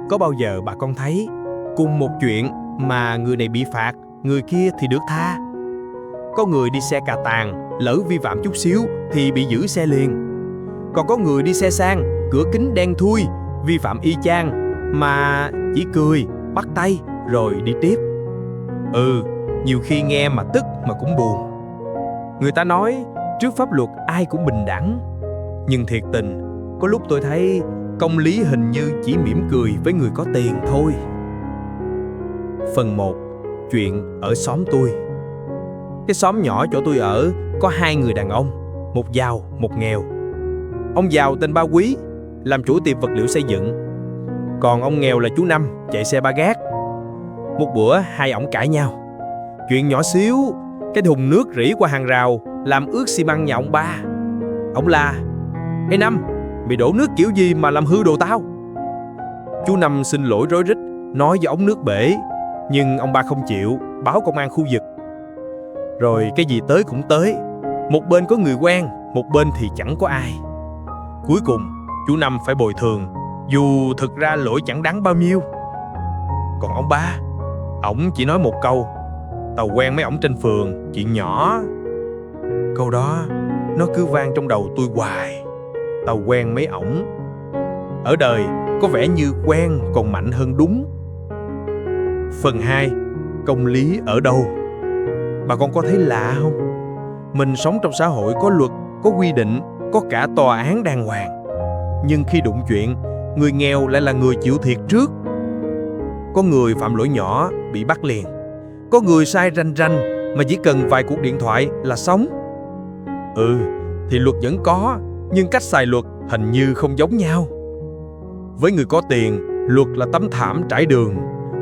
Có bao giờ bà con thấy cùng một chuyện mà người này bị phạt, người kia thì được tha? Có người đi xe cà tàng, lỡ vi phạm chút xíu thì bị giữ xe liền. Còn có người đi xe sang, cửa kính đen thui, vi phạm y chang mà chỉ cười, bắt tay rồi đi tiếp. Nhiều khi nghe mà tức mà cũng buồn. Người ta nói trước pháp luật ai cũng bình đẳng. Nhưng thiệt tình, có lúc tôi thấy công lý hình như chỉ mỉm cười với người có tiền thôi. Phần 1. Chuyện ở xóm tôi. Cái xóm nhỏ chỗ tôi ở có 2 người đàn ông, một giàu, một nghèo. Ông giàu tên ba Quý, làm chủ tiệm vật liệu xây dựng. Còn ông nghèo là chú Năm, chạy xe ba gác. Một bữa hai ổng cãi nhau. Chuyện nhỏ xíu, cái thùng nước rỉ qua hàng rào làm ướt xi măng nhà ông ba. Ông la: "Ê Năm, mày đổ nước kiểu gì mà làm hư đồ tao?" Chú Năm xin lỗi rối rít, nói do ống nước bể, nhưng ông ba không chịu, báo công an khu vực. Rồi cái gì tới cũng tới, một bên có người quen, một bên thì chẳng có ai. Cuối cùng chú Năm phải bồi thường, dù thực ra lỗi chẳng đáng bao nhiêu. Còn ông ba, ổng chỉ nói một câu: "Tao quen mấy ổng trên phường, chuyện nhỏ." Câu đó nó cứ vang trong đầu tôi hoài. Tao quen mấy ổng. Ở đời có vẻ như quen còn mạnh hơn đúng. Phần 2. Công lý ở đâu? Bà con có thấy lạ không? Mình sống trong xã hội có luật, có quy định, có cả tòa án đàng hoàng. Nhưng khi đụng chuyện, người nghèo lại là người chịu thiệt trước. Có người phạm lỗi nhỏ bị bắt liền. Có người sai ranh ranh mà chỉ cần vài cuộc điện thoại là xong. Thì luật vẫn có, nhưng cách xài luật hình như không giống nhau. Với người có tiền, luật là tấm thảm trải đường.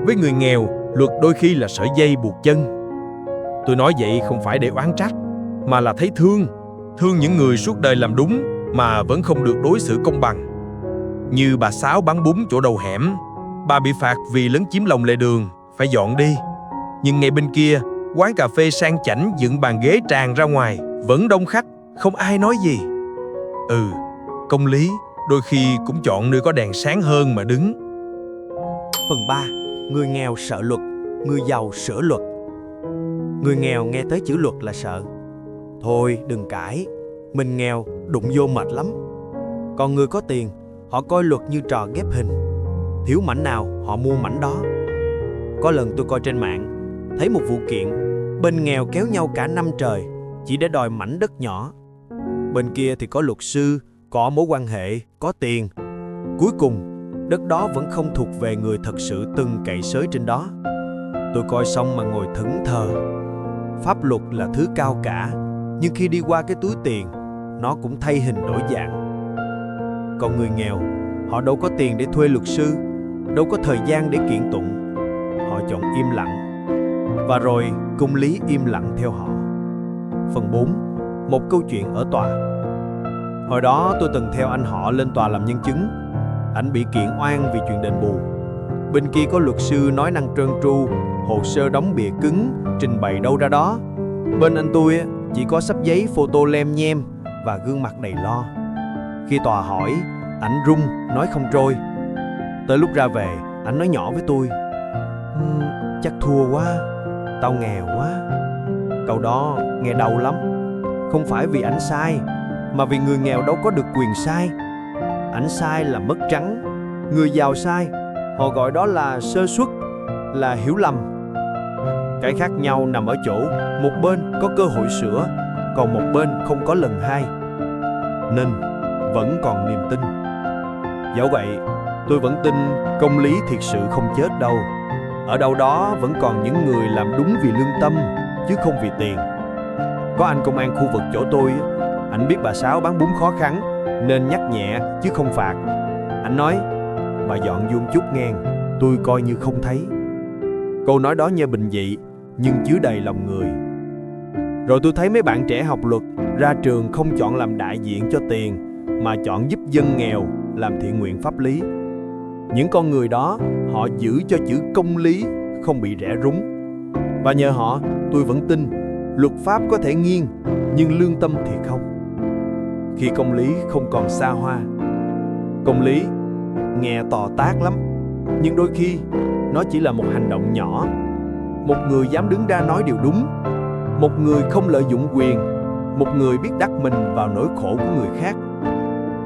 Với người nghèo, luật đôi khi là sợi dây buộc chân. Tôi nói vậy không phải để oán trách, mà là thấy thương những người suốt đời làm đúng mà vẫn không được đối xử công bằng. Như bà Sáu bán bún chỗ đầu hẻm, bà bị phạt vì lấn chiếm lòng lề đường, phải dọn đi. Nhưng ngay bên kia, quán cà phê sang chảnh dựng bàn ghế tràn ra ngoài, vẫn đông khách, không ai nói gì. Công lý đôi khi cũng chọn nơi có đèn sáng hơn mà đứng. Phần 3. Người nghèo sợ luật, người giàu sửa luật. Người nghèo nghe tới chữ luật là sợ. Thôi đừng cãi, mình nghèo đụng vô mệt lắm. Còn người có tiền, họ coi luật như trò ghép hình. Thiếu mảnh nào họ mua mảnh đó. Có lần tôi coi trên mạng, thấy một vụ kiện, bên nghèo kéo nhau cả năm trời chỉ để đòi mảnh đất nhỏ. Bên kia thì có luật sư, có mối quan hệ, có tiền. Cuối cùng, đất đó vẫn không thuộc về người thật sự từng cày xới trên đó. Tôi coi xong mà ngồi thẫn thờ. Pháp luật là thứ cao cả, nhưng khi đi qua cái túi tiền, nó cũng thay hình đổi dạng. Còn người nghèo, họ đâu có tiền để thuê luật sư, đâu có thời gian để kiện tụng. Họ chọn im lặng. Và rồi công lý im lặng theo họ. Phần 4. Một câu chuyện ở tòa. Hồi đó tôi từng theo anh họ lên tòa làm nhân chứng. Anh bị kiện oan vì chuyện đền bù. Bên kia có luật sư nói năng trơn tru, hồ sơ đóng bìa cứng, trình bày đâu ra đó. Bên anh tôi chỉ có xấp giấy photo lem nhem và gương mặt đầy lo. Khi tòa hỏi, ảnh run, nói không trôi. Tới lúc ra về, ảnh nói nhỏ với tôi: "Chắc thua quá, tao nghèo quá." Câu đó nghe đau lắm. Không phải vì ảnh sai, mà vì người nghèo đâu có được quyền sai. Ảnh sai là mất trắng, người giàu sai, họ gọi đó là sơ suất, là hiểu lầm. Cái khác nhau nằm ở chỗ một bên có cơ hội sửa, còn một bên không có lần hai. Nên vẫn còn niềm tin. Dẫu vậy, tôi vẫn tin công lý thiệt sự không chết đâu. Ở đâu đó vẫn còn những người làm đúng vì lương tâm, chứ không vì tiền. Có anh công an khu vực chỗ tôi, anh biết bà Sáu bán bún khó khăn nên nhắc nhẹ chứ không phạt. Anh nói: "Bà dọn vuông chút ngang, tôi coi như không thấy." Câu nói đó nghe bình dị nhưng chứa đầy lòng người. Rồi tôi thấy mấy bạn trẻ học luật ra trường không chọn làm đại diện cho tiền, mà chọn giúp dân nghèo làm thiện nguyện pháp lý. Những con người đó, họ giữ cho chữ công lý không bị rẽ rúng. Và nhờ họ, tôi vẫn tin luật pháp có thể nghiêng, nhưng lương tâm thì không. Khi công lý không còn xa hoa. Công lý nghe to tát lắm, Nhưng đôi khi, nó chỉ là một hành động nhỏ. Một người dám đứng ra nói điều đúng, một người không lợi dụng quyền, một người biết đắp mình vào nỗi khổ của người khác.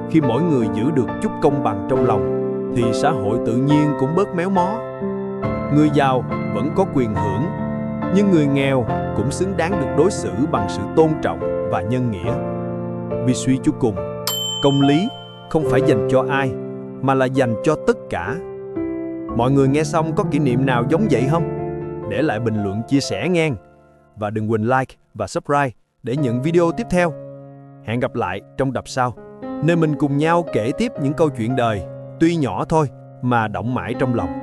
Khi mỗi người giữ được chút công bằng trong lòng, thì xã hội tự nhiên cũng bớt méo mó. Người giàu vẫn có quyền hưởng, nhưng người nghèo cũng xứng đáng được đối xử bằng sự tôn trọng và nhân nghĩa. Vì suy cho cùng, công lý không phải dành cho ai, mà là dành cho tất cả. Mọi người nghe xong có kỷ niệm nào giống vậy không? Để lại bình luận chia sẻ nghe. Và đừng quên like và subscribe để nhận video tiếp theo. Hẹn gặp lại trong tập sau, nơi mình cùng nhau kể tiếp những câu chuyện đời, tuy nhỏ thôi mà đọng mãi trong lòng.